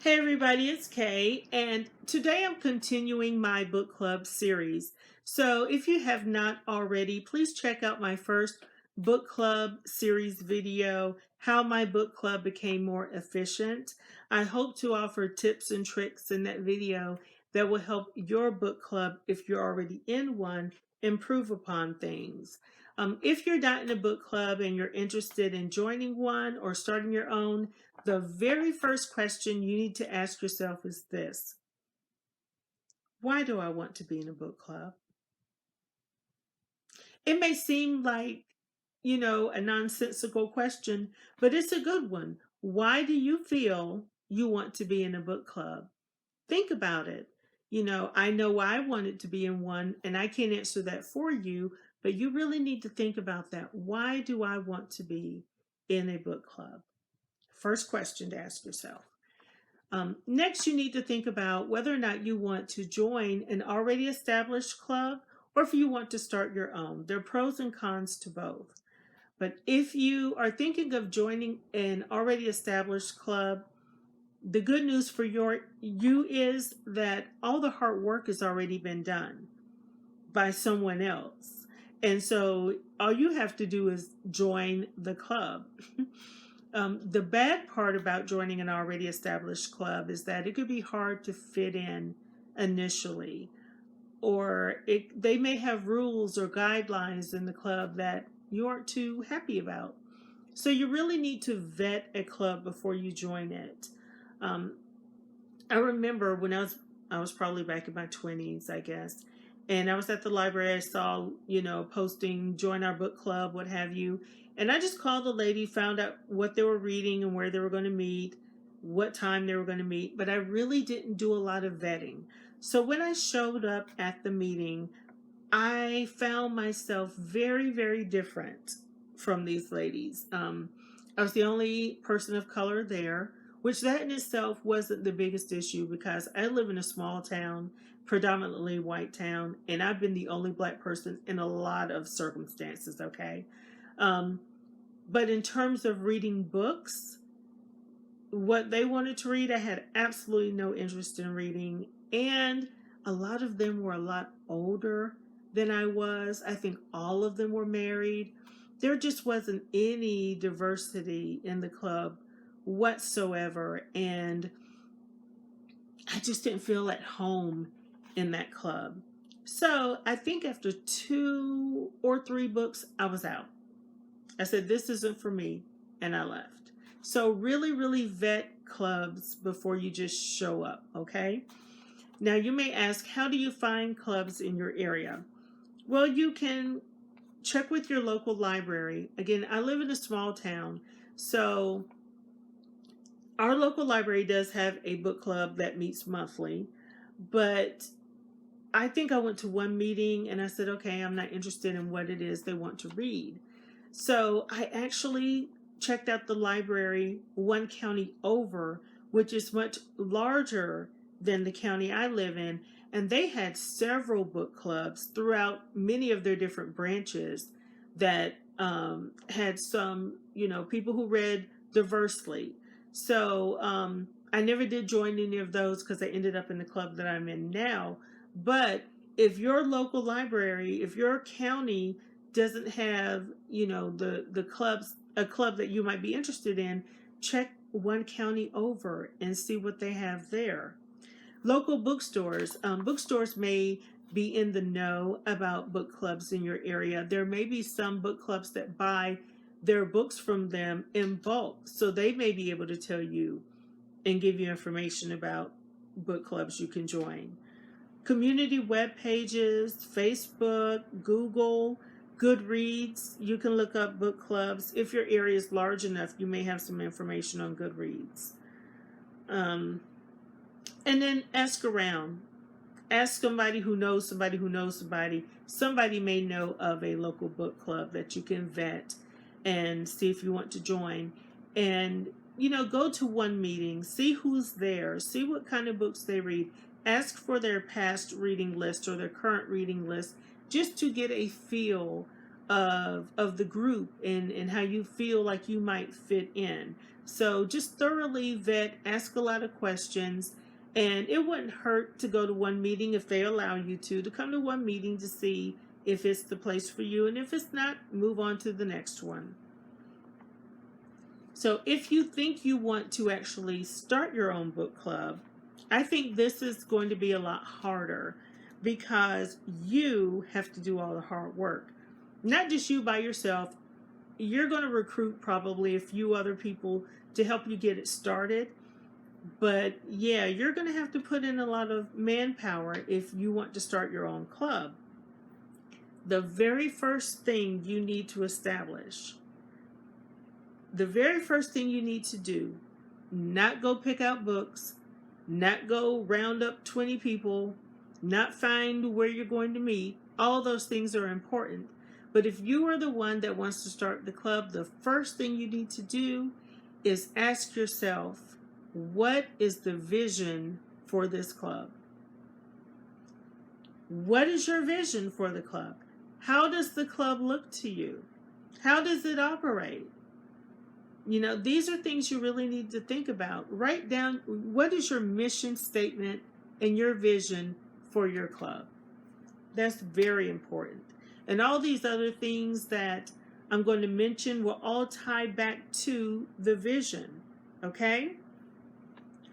Hey everybody, it's Kay, and today I'm continuing my book club series. So if you have not already, please check out my first book club series video, How My Book Club Became More Efficient. I hope to offer tips and tricks in that video that will help your book club, if you're already in one, improve upon things. If you're not in a book club and you're interested in joining one or starting your own, the very first question you need to ask yourself is this: why do I want to be in a book club? It may seem like, a nonsensical question, but it's a good one. Why do you feel you want to be in a book club? Think about it. I know I wanted to be in one, and I can't answer that for you, but you really need to think about that. Why do I want to be in a book club? First question to ask yourself. Next, you need to think about whether or not you want to join an already established club or if you want to start your own. There are pros and cons to both. But if you are thinking of joining an already established club, the good news for you is that all the hard work has already been done by someone else. And so all you have to do is join the club. The bad part about joining an already established club is that it could be hard to fit in initially, or they may have rules or guidelines in the club that you aren't too happy about. So you really need to vet a club before you join it. Um, I remember when I was probably back in my 20s, I guess, and I was at the library. I saw, posting, join our book club, what have you. And I just called the lady, found out what they were reading and where they were going to meet, what time they were going to meet. But I really didn't do a lot of vetting. So when I showed up at the meeting, I found myself very, very different from these ladies. I was the only person of color there, which that in itself wasn't the biggest issue because I live in a small town, predominantly white town, and I've been the only black person in a lot of circumstances, okay? Um, but in terms of reading books, what they wanted to read, I had absolutely no interest in reading. And a lot of them were a lot older than I was. I think all of them were married. There just wasn't any diversity in the club whatsoever. And I just didn't feel at home in that club. So I think after 2 or 3 books, I was out. I said, this isn't for me. And I left. So really, really vet clubs before you just show up, okay? Now you may ask, how do you find clubs in your area? Well, you can check with your local library. Again, I live in a small town, so our local library does have a book club that meets monthly, but I think I went to one meeting and I said, okay, I'm not interested in what it is they want to read. So I actually checked out the library one county over, which is much larger than the county I live in. And they had several book clubs throughout many of their different branches that had some, people who read diversely. So I never did join any of those because I ended up in the club that I'm in now. But if your local library, if your county doesn't have, the clubs, a club that you might be interested in, check one county over and see what they have there. Local bookstores. Bookstores may be in the know about book clubs in your area. There may be some book clubs that buy their books from them in bulk, so they may be able to tell you and give you information about book clubs you can join. Community web pages, Facebook, Google, Goodreads. You can look up book clubs. If your area is large enough, you may have some information on Goodreads. And then ask around. Ask somebody who knows somebody who knows somebody. Somebody may know of a local book club that you can vet and see if you want to join. And, go to one meeting, see who's there, see what kind of books they read. Ask for their past reading list or their current reading list just to get a feel of the group and how you feel like you might fit in. So just thoroughly vet, ask a lot of questions, and it wouldn't hurt to go to one meeting if they allow you to come to one meeting to see if it's the place for you, and if it's not, move on to the next one. So if you think you want to actually start your own book club, I think this is going to be a lot harder because you have to do all the hard work. Not just you by yourself. You're going to recruit probably a few other people to help you get it started. But yeah, you're going to have to put in a lot of manpower if you want to start your own club. The very first thing you need to establish, the very first thing you need to do, not go pick out books, not go round up 20 people, not find where you're going to meet. All those things are important. But if you are the one that wants to start the club, the first thing you need to do is ask yourself, what is the vision for this club? What is your vision for the club? How does the club look to you? How does it operate? You know, these are things you really need to think about. Write down, what is your mission statement and your vision for your club? That's very important. And all these other things that I'm going to mention will all tie back to the vision, okay?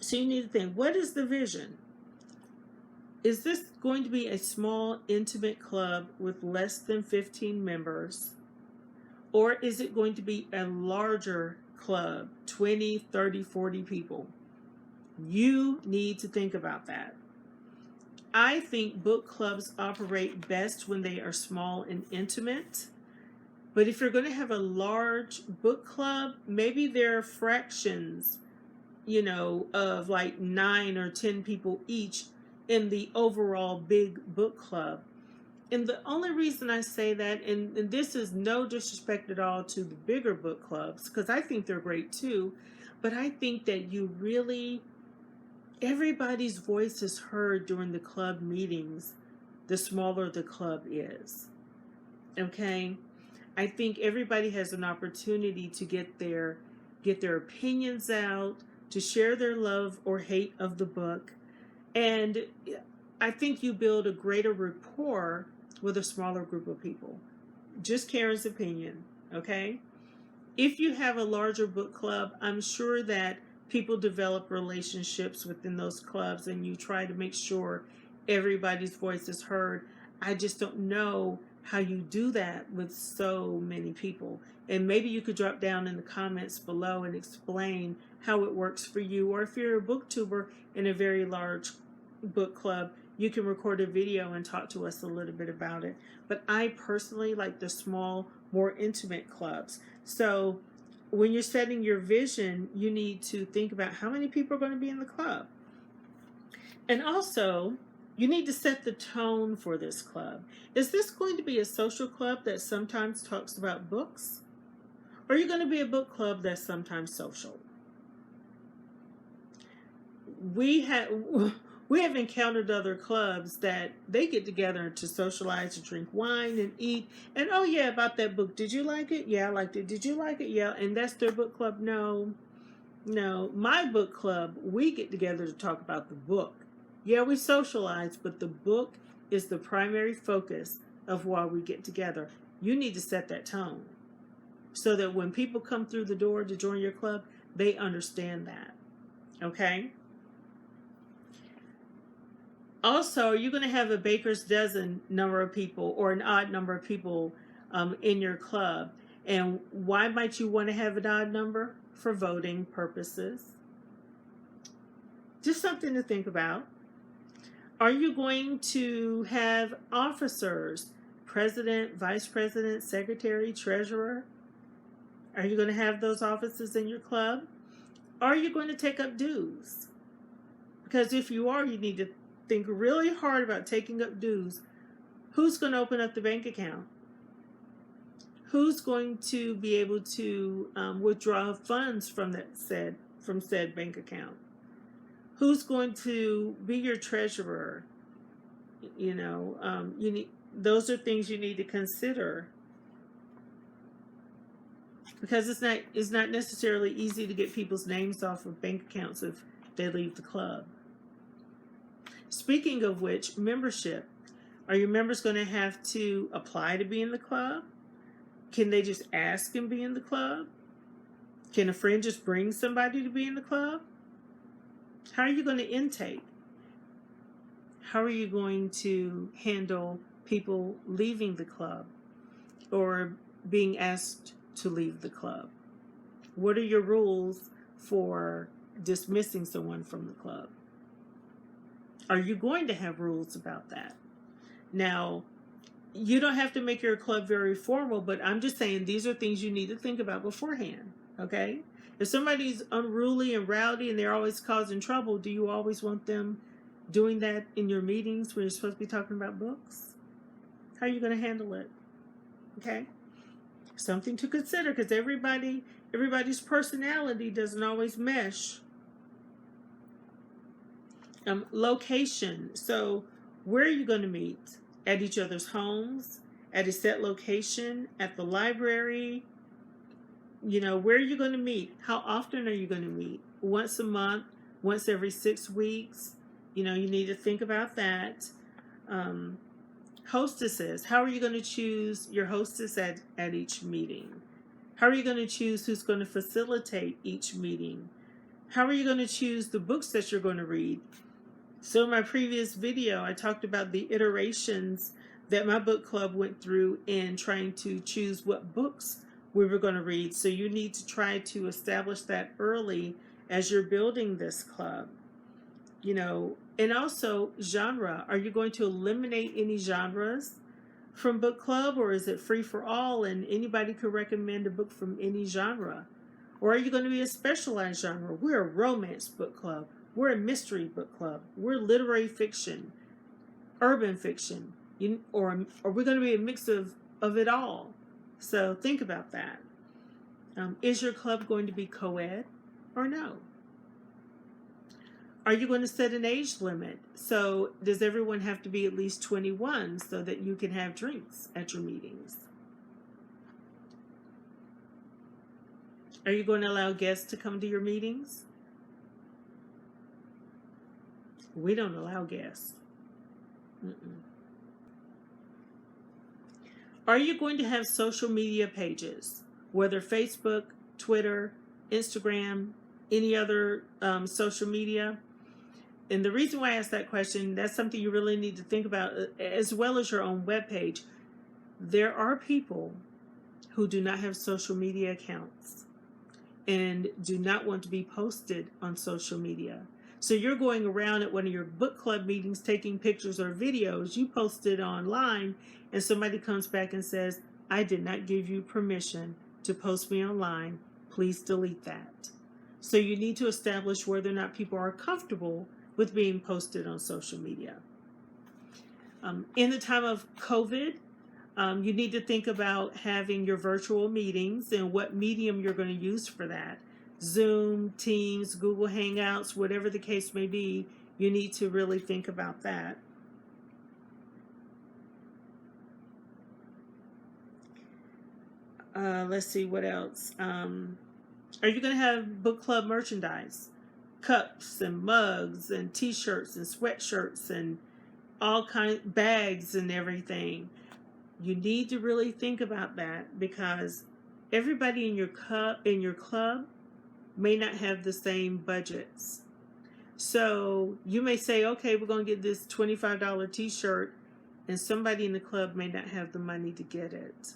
So you need to think, what is the vision? Is this going to be a small, intimate club with less than 15 members? Or is it going to be a larger club, 20, 30, 40 people? You need to think about that. I think book clubs operate best when they are small and intimate. But if you're going to have a large book club, maybe there are fractions, you know, of like 9 or 10 people each in the overall big book club. And the only reason I say that, and this is no disrespect at all to the bigger book clubs, because I think they're great too, but I think that you really, everybody's voice is heard during the club meetings, the smaller the club is. Okay? I think everybody has an opportunity to get their opinions out, to share their love or hate of the book. And I think you build a greater rapport with a smaller group of people. Just Karen's opinion, okay? If you have a larger book club, I'm sure that people develop relationships within those clubs and you try to make sure everybody's voice is heard. I just don't know how you do that with so many people. And maybe you could drop down in the comments below and explain how it works for you. Or if you're a booktuber in a very large book club, you can record a video and talk to us a little bit about it. But I personally like the small, more intimate clubs. So when you're setting your vision, you need to think about how many people are going to be in the club. And also, you need to set the tone for this club. Is this going to be a social club that sometimes talks about books? Or are you going to be a book club that's sometimes social? We have encountered other clubs that they get together to socialize, to drink wine and eat. And oh yeah, about that book. Did you like it? Yeah, I liked it. Did you like it? Yeah. And that's their book club? No. My book club, we get together to talk about the book. Yeah, we socialize, but the book is the primary focus of why we get together. You need to set that tone so that when people come through the door to join your club, they understand that. Okay? Also, you're going to have a baker's dozen number of people or an odd number of people in your club. And why might you want to have an odd number? For voting purposes. Just something to think about. Are you going to have officers, president, vice president, secretary, treasurer? Are you going to have those offices in your club? Are you going to take up dues? Because if you are, you need to think really hard about taking up dues. Who's going to open up the bank account? Who's going to be able to withdraw funds from said bank account? Who's going to be your treasurer? Those are things you need to consider. because it's not necessarily easy to get people's names off of bank accounts if they leave the club. Speaking of which, membership. Are your members going to have to apply to be in the club? Can they just ask and be in the club? Can a friend just bring somebody to be in the club? How are you going to intake? How are you going to handle people leaving the club or being asked to leave the club? What are your rules for dismissing someone from the club? Are you going to have rules about that? Now, you don't have to make your club very formal, but I'm just saying these are things you need to think about beforehand, okay? If somebody's unruly and rowdy and they're always causing trouble, do you always want them doing that in your meetings when you're supposed to be talking about books? How are you going to handle it? Okay? Something to consider, because everybody's personality doesn't always mesh. Location. So where are you going to meet? At each other's homes? At a set location? At the library? Where are you going to meet? How often are you going to meet? Once a month? Once every 6 weeks? You need to think about that. Hostesses. How are you going to choose your hostess at each meeting? How are you going to choose who's going to facilitate each meeting? How are you going to choose the books that you're going to read? So in my previous video, I talked about the iterations that my book club went through in trying to choose what books we were going to read. So you need to try to establish that early as you're building this club. And also genre. Are you going to eliminate any genres from book club, or is it free for all and anybody could recommend a book from any genre? Or are you going to be a specialized genre? We're a romance book club. We're a mystery book club. We're literary fiction, urban fiction, or we're going to be a mix of it all. So think about that. Is your club going to be co-ed or no? Are you going to set an age limit? So does everyone have to be at least 21 so that you can have drinks at your meetings? Are you going to allow guests to come to your meetings? We don't allow guests. Are you going to have social media pages, whether Facebook, Twitter, Instagram, any other social media? And the reason why I asked that question, that's something you really need to think about, as well as your own webpage. There are people who do not have social media accounts and do not want to be posted on social media. So you're going around at one of your book club meetings taking pictures or videos, you post it online, and somebody comes back and says, I did not give you permission to post me online. Please delete that. So you need to establish whether or not people are comfortable with being posted on social media. In the time of COVID, you need to think about having your virtual meetings and what medium you're going to use for that. Zoom, Teams, Google Hangouts, whatever the case may be, you need to really think about that. Let's see what else. Are you going to have book club merchandise? Cups and mugs and t-shirts and sweatshirts and all kinds bags and everything. You need to really think about that, because everybody in your club may not have the same budgets. So you may say, okay, we're going to get this $25 t-shirt, and somebody in the club may not have the money to get it.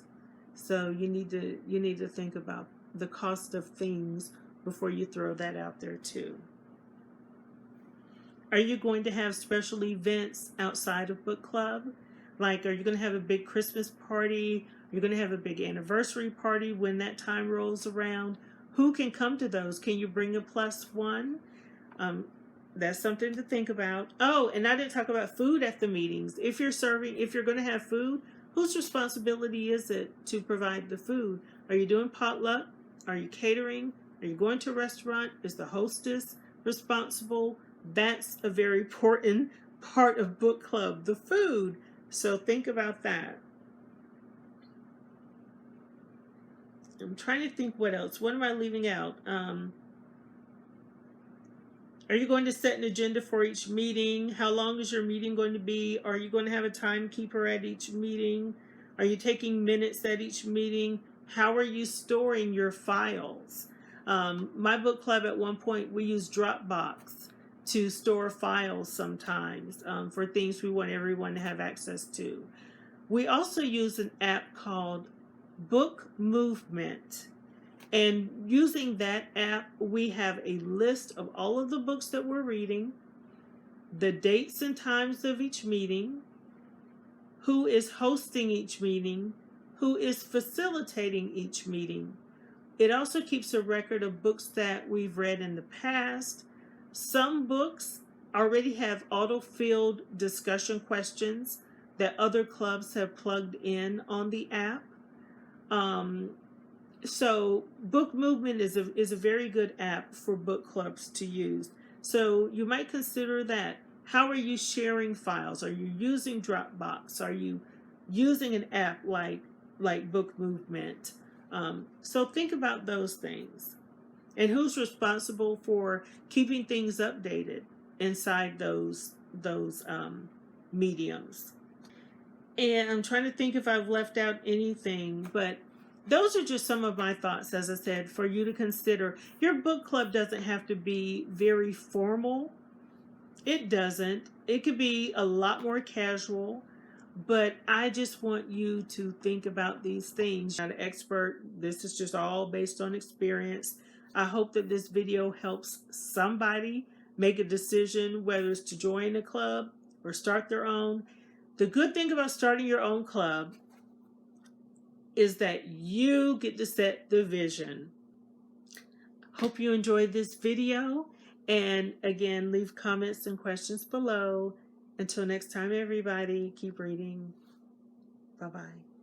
So you need to think about the cost of things before you throw that out there too. Are you going to have special events outside of book club? Like, are you going to have a big Christmas party? Are you going to have a big anniversary party when that time rolls around? Who can come to those? Can you bring a +1? That's something to think about. Oh, and I didn't talk about food at the meetings. If you're going to have food, whose responsibility is it to provide the food? Are you doing potluck? Are you catering? Are you going to a restaurant? Is the hostess responsible? That's a very important part of book club, the food. So think about that. I'm trying to think what else. What am I leaving out? Are you going to set an agenda for each meeting? How long is your meeting going to be? Are you going to have a timekeeper at each meeting? Are you taking minutes at each meeting? How are you storing your files? My book club, at one point, we used Dropbox to store files sometimes for things we want everyone to have access to. We also use an app called Book Movement. And using that app, we have a list of all of the books that we're reading, the dates and times of each meeting, who is hosting each meeting, who is facilitating each meeting. It also keeps a record of books that we've read in the past. Some books already have auto-filled discussion questions that other clubs have plugged in on the app. So Book Movement is a very good app for book clubs to use. So you might consider that. How are you sharing files? Are you using Dropbox? Are you using an app like Book Movement? So think about those things. And who's responsible for keeping things updated inside those mediums? And I'm trying to think if I've left out anything, but those are just some of my thoughts, as I said, for you to consider. Your book club doesn't have to be very formal. It doesn't. It could be a lot more casual, but I just want you to think about these things. I'm not an expert. This is just all based on experience. I hope that this video helps somebody make a decision, whether it's to join a club or start their own. The good thing about starting your own club is that you get to set the vision. Hope you enjoyed this video. And again, leave comments and questions below. Until next time, everybody, keep reading. Bye-bye.